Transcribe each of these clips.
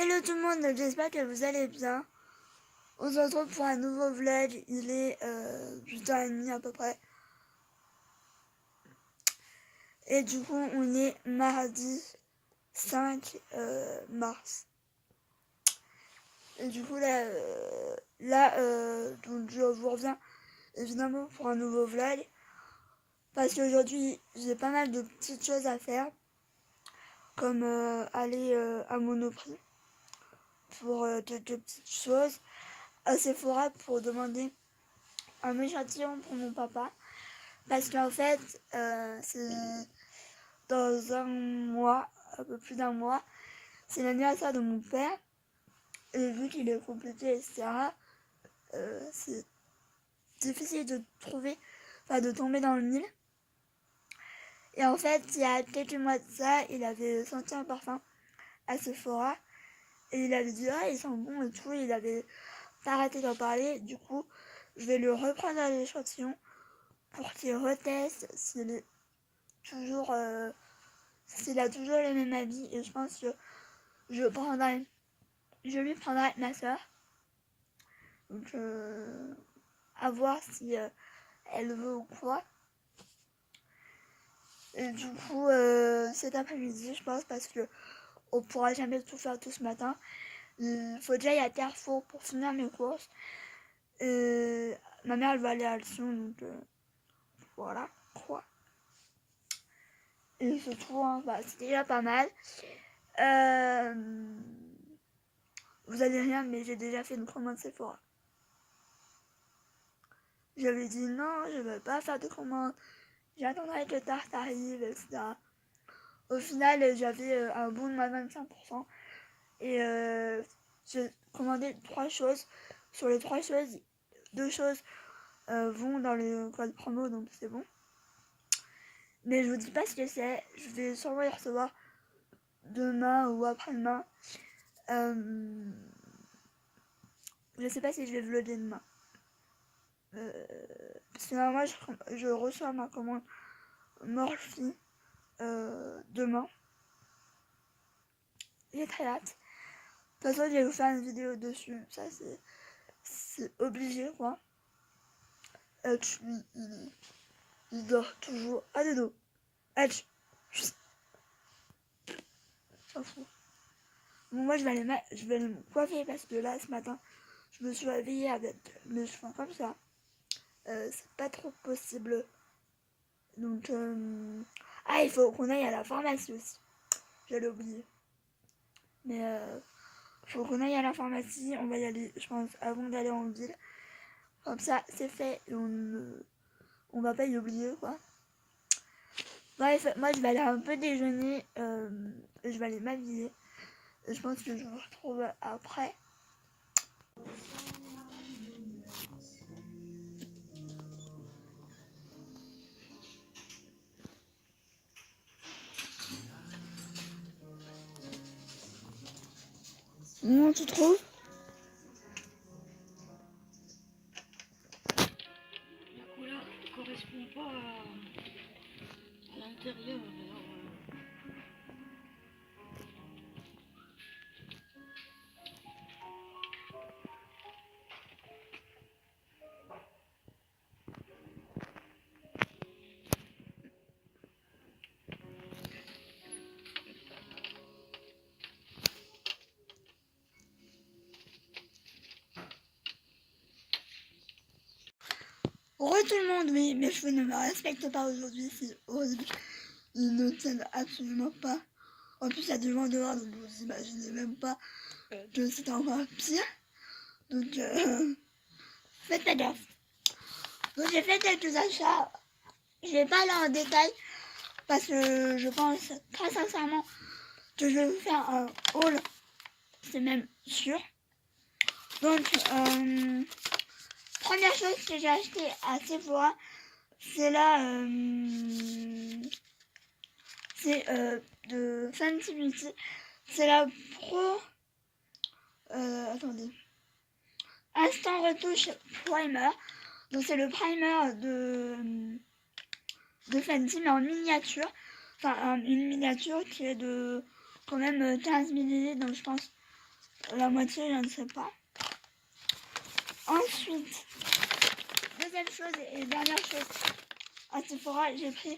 Hello tout le monde, j'espère que vous allez bien. On se retrouve pour un nouveau vlog, il est 8h30 à peu près. Et du coup on est mardi 5 mars. Et du coup donc je vous reviens évidemment pour un nouveau vlog. Parce qu'aujourd'hui j'ai pas mal de petites choses à faire. Comme aller à Monoprix pour quelques petites choses. À Sephora pour demander un échantillon pour mon papa. Parce qu'en fait, c'est dans un mois, un peu plus d'un mois, c'est l'anniversaire de mon père. Et vu qu'il est compliqué, etc., c'est difficile de trouver, enfin de tomber dans le mille. Et en fait, il y a quelques mois de ça, il avait senti un parfum à Sephora. Et il avait dit, ah, il sent bon et tout. Et il avait pas arrêté d'en parler. Du coup, je vais lui reprendre à l'échantillon pour qu'il reteste s'il est toujours s'il a toujours le même avis. Et je pense que je lui prendrai ma soeur, donc à voir si elle veut ou quoi. Et du coup cet après-midi je pense, parce que on pourra jamais tout faire tout ce matin, il faut déjà y aller à Carrefour pour finir mes courses. Et ma mère elle va aller à Lyon, donc voilà quoi. Et c'est tout, hein. Bah, c'est déjà pas mal. Vous allez rien, mais j'ai déjà fait une commande Sephora. J'avais dit non, je veux pas faire de commande, j'attendrai que Tarte arrive, etc. Au final, j'avais un bon de moins 25%. Et j'ai commandé 3 choses. Sur les 3 choses, 2 choses vont dans le code promo, donc c'est bon. Mais je vous dis pas ce que c'est, je vais sûrement les recevoir demain ou après-demain. Je sais pas si je vais vlogger demain. Parce que normalement je reçois ma commande Morphy demain. J'ai très hâte. De toute façon, je vais vous faire une vidéo dessus. Ça, c'est obligé, quoi. Il dort toujours à des dos. S'en fout. Bon, moi, je vais aller me coiffer parce que là, ce matin, je me suis réveillée avec mes cheveux comme ça. C'est pas trop possible. Donc, ah, il faut qu'on aille à la pharmacie aussi. J'allais oublier. Mais faut qu'on aille à la pharmacie. On va y aller, je pense, avant d'aller en ville. Comme ça, c'est fait. Et on va pas y oublier, quoi. Bref, moi, je vais aller un peu déjeuner. Je vais aller m'habiller. Je pense que je vous retrouve après. Comment tu trouves? La couleur ne correspond pas à l'intérieur. Re tout le monde, oui, mes cheveux ne me respectent pas aujourd'hui, c'est horrible. Ils ne tiennent absolument pas. En plus, il y a du vent dehors, donc vous imaginez même pas que c'est encore pire. Donc, faites la gaffe. Donc, j'ai fait quelques achats. Je vais pas aller en détail parce que je pense très sincèrement que je vais vous faire un haul. C'est même sûr. Donc, première chose que j'ai acheté à Sephora, c'est là, c'est de Fenty Beauty. C'est la Pro, attendez, Instant Retouche Primer. Donc c'est le primer de Fenty, mais en miniature. Enfin, une miniature qui est de quand même 15 ml, donc je pense la moitié, je ne sais pas. Ensuite, deuxième chose et dernière chose à Sephora, j'ai pris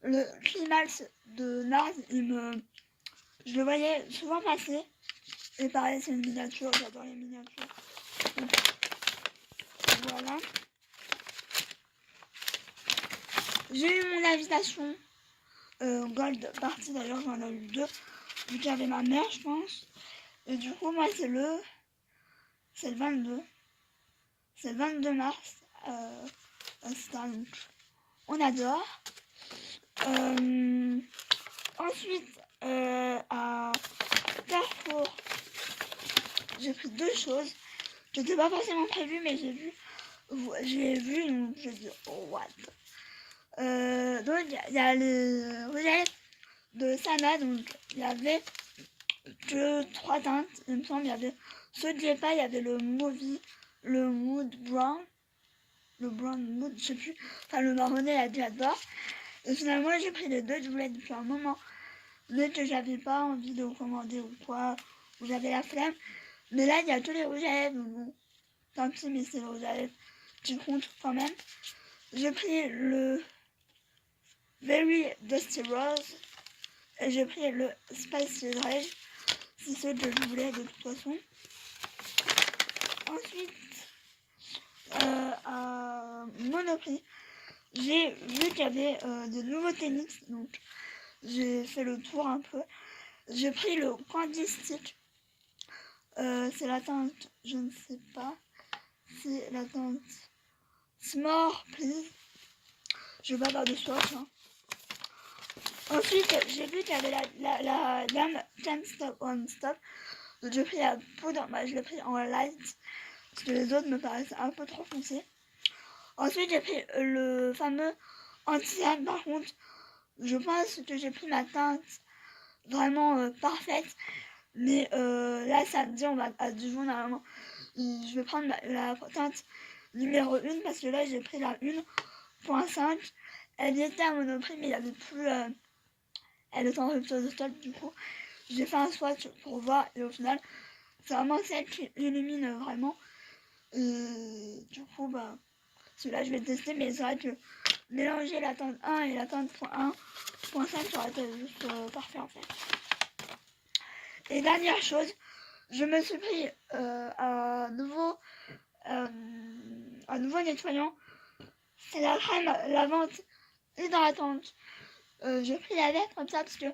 le Climax de NARS. Je le voyais souvent passer. Et pareil, c'est une miniature, j'adore les miniatures. Donc, voilà. J'ai eu mon invitation Gold Party, d'ailleurs j'en ai eu 2, vu qu'il y avait ma mère, je pense. Et du coup, moi, c'est le 22. C'est le 22 mars. Donc, on adore. Ensuite, à Carrefour, j'ai pris 2 choses. Je n'étais pas forcément prévu, mais j'ai vu, donc j'ai dit, oh, what. Donc, il y a les rouges à lèvres de Sana, donc il y avait que 3 teintes, il me semble. Il y avait ceux que j'ai pas, il y avait le Movie, le Mood Brown, le Brown Mood, je sais plus, enfin le marronné, la j'adore. Et finalement, j'ai pris les 2 que je voulais depuis un moment, mais que j'avais pas envie de commander ou quoi, ou j'avais la flemme. Mais là, il y a tous les rouges à lèvres, bon, tant pis, mais c'est le rouge à lèvres qui compte quand même. J'ai pris le Very Dusty Rose et j'ai pris le Spicy Rage. C'est ce que je voulais de toute façon. Ensuite, à Monoprix, j'ai vu qu'il y avait de nouveaux tennis, donc j'ai fait le tour un peu. J'ai pris le Candy Stick. C'est la teinte, je ne sais pas. C'est la teinte S'more, please. Je vais pas faire de swatch. Hein. Ensuite, j'ai vu qu'il y avait la gamme Can't Stop One Stop. Donc j'ai pris la poudre, je l'ai pris en light, parce que les autres me paraissent un peu trop foncés. Ensuite, j'ai pris le fameux anti-âne. Par contre, je pense que j'ai pris ma teinte vraiment parfaite. Mais là, samedi, on va à Dijon, normalement. Je vais prendre la teinte numéro 1, parce que là, j'ai pris la 1.5. Elle était à Monoprix, mais il n'y avait plus... elle était en rupture de stock, du coup. J'ai fait un swatch pour voir, et au final, c'est vraiment celle qui illumine vraiment. Du coup, bah, celui-là, je vais le tester, mais c'est vrai que mélanger la teinte 1 et la teinte .1.5, ça aurait été juste parfait, en fait. Et dernière chose, je me suis pris un nouveau nettoyant. C'est la crème lavante hydratante. J'ai pris la lettre comme ça parce que,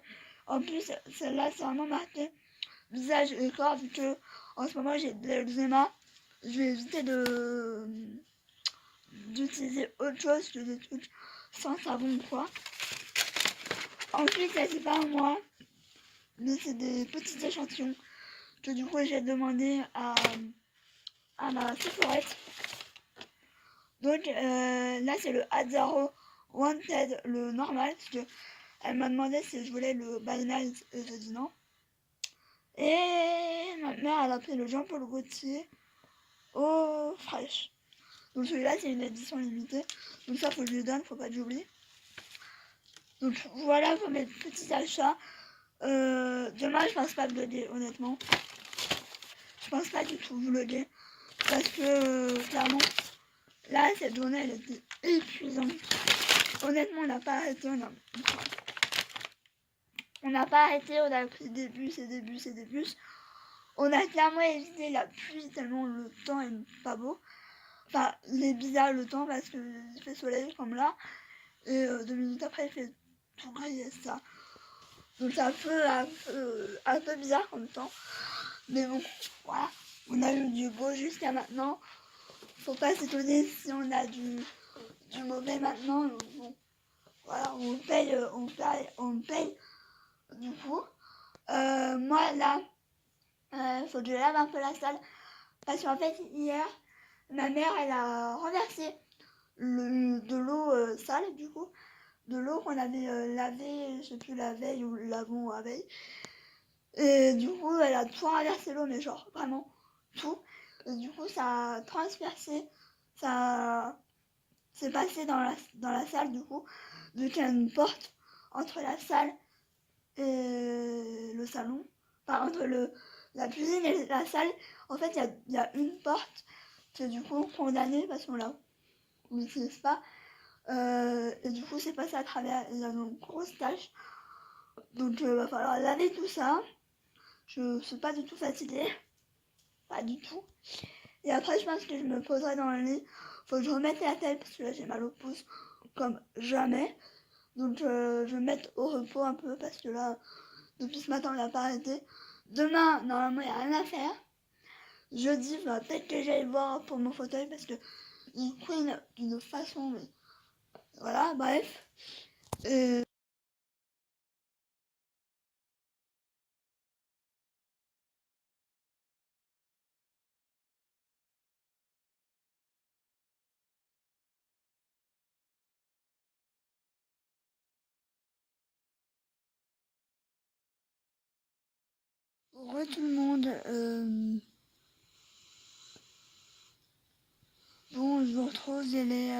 en plus, celle-là, c'est vraiment marqué visage et corps, vu que en ce moment j'ai de l'eczéma. Je vais éviter d'utiliser autre chose que des trucs sans savon, quoi. Ensuite, ça c'est pas moi, mais c'est des petits échantillons que du coup j'ai demandé à ma Sephorette. Donc là c'est le Azzaro Wanted, le normal, parce que elle m'a demandé si je voulais le By Night et j'ai dit non. Et ma mère elle a pris le Jean-Paul Gaultier au fraîche. Donc celui-là c'est une édition limitée, donc ça faut que je lui donne, faut pas que j'oublie. Donc voilà pour mes petits achats. Demain je pense pas vlogger, honnêtement. Je pense pas du tout vlogger, parce que clairement là cette journée elle était épuisante. Honnêtement on n'a pas arrêté, on n'a pas arrêté, on a pris des bus et des bus et des bus. On a clairement évité la pluie tellement le temps est pas beau. Enfin, il est bizarre le temps parce qu'il fait soleil comme là. Et 2 minutes après, il fait tout gris et ça. Donc c'est un peu bizarre comme temps. Mais bon, voilà. On a eu du beau jusqu'à maintenant. Faut pas s'étonner si on a du mauvais maintenant. Donc bon, voilà, on paye du coup. Moi là, faut que je lave un peu la salle. Parce qu'en fait, hier, ma mère, elle a renversé de l'eau sale, du coup. De l'eau qu'on avait lavé, je sais plus, la veille ou l'avant la veille. Et du coup, elle a tout renversé l'eau, mais genre, vraiment, tout. Et du coup, ça a transpercé, ça s'est passé dans la salle, du coup. Vu qu'il y a une porte entre la salle et le salon. Enfin, entre la cuisine et la salle, en fait, il y a une porte que du coup, condamnée parce qu'on la n'utilise pas. Et du coup, c'est passé à travers, il y a une grosse tache. Donc, va falloir laver tout ça. Je suis pas du tout fatiguée. Pas du tout. Et après, je pense que je me poserai dans le lit. Faut que je remette la tête parce que là, j'ai mal au pouce comme jamais. Donc, je vais me mettre au repos un peu parce que là, depuis ce matin, on l'a pas arrêté. Demain, normalement, il n'y a rien à faire. Jeudi, il va peut-être que j'aille voir pour mon fauteuil parce que il couine d'une façon, mais voilà, bref. Re tout le monde. Bon, je vous retrouve, il est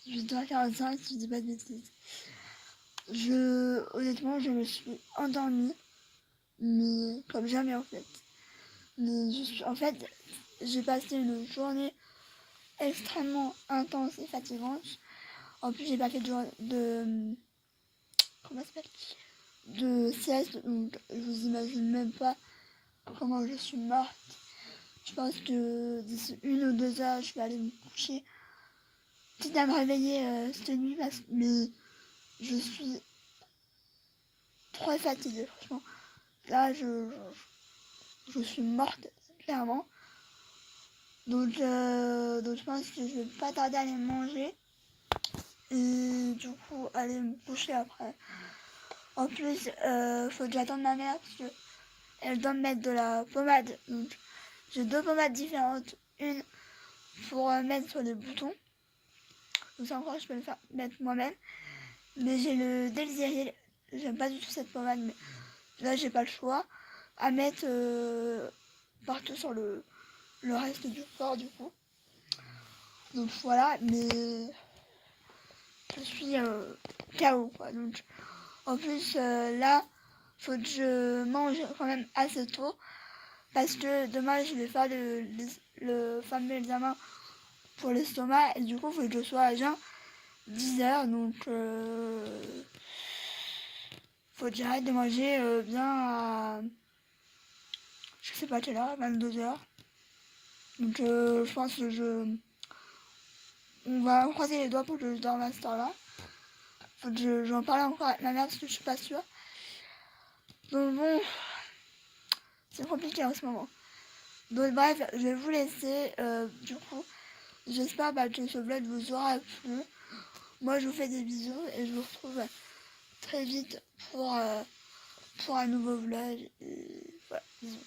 18h45 si je dis pas de bêtises. Honnêtement, je me suis endormie, mais comme jamais en fait. Mais en fait, j'ai passé une journée extrêmement intense et fatigante. En plus, j'ai pas fait comment ça s'appelle, de sieste, donc je vous imagine même pas comment je suis morte. Je pense que d'ici 1 ou 2 heures, je vais aller me coucher. Quitte à me réveiller cette nuit, mais je suis trop fatiguée, franchement. Là, je suis morte, clairement. Donc je pense que je vais pas tarder à aller manger. Et du coup, aller me coucher après. En plus, faut que j'attende ma mère parce qu'elle doit me mettre de la pommade. Donc, j'ai 2 pommades différentes. Une pour mettre sur les boutons. Donc ça encore, je peux le faire mettre moi-même. Mais j'ai le Delzyril. J'aime pas du tout cette pommade, mais là, j'ai pas le choix. À mettre partout sur le reste du corps, du coup. Donc voilà, mais je suis KO, quoi. Donc, en plus, là, faut que je mange quand même assez tôt. Parce que demain, je vais faire le fameux examen pour l'estomac. Et du coup, il faut que je sois à jeun 10h. Donc, faut que j'arrête de manger bien à, je sais pas quelle heure, 22h. Donc, je pense que on va croiser les doigts pour que je dorme à cette heure-là. Faut que j'en parle encore avec ma mère parce que je suis pas sûre. Donc bon, c'est compliqué en ce moment. Donc bref, je vais vous laisser. Du coup, j'espère que ce vlog vous aura plu. Moi, je vous fais des bisous et je vous retrouve très vite pour un nouveau vlog. Et voilà, bisous.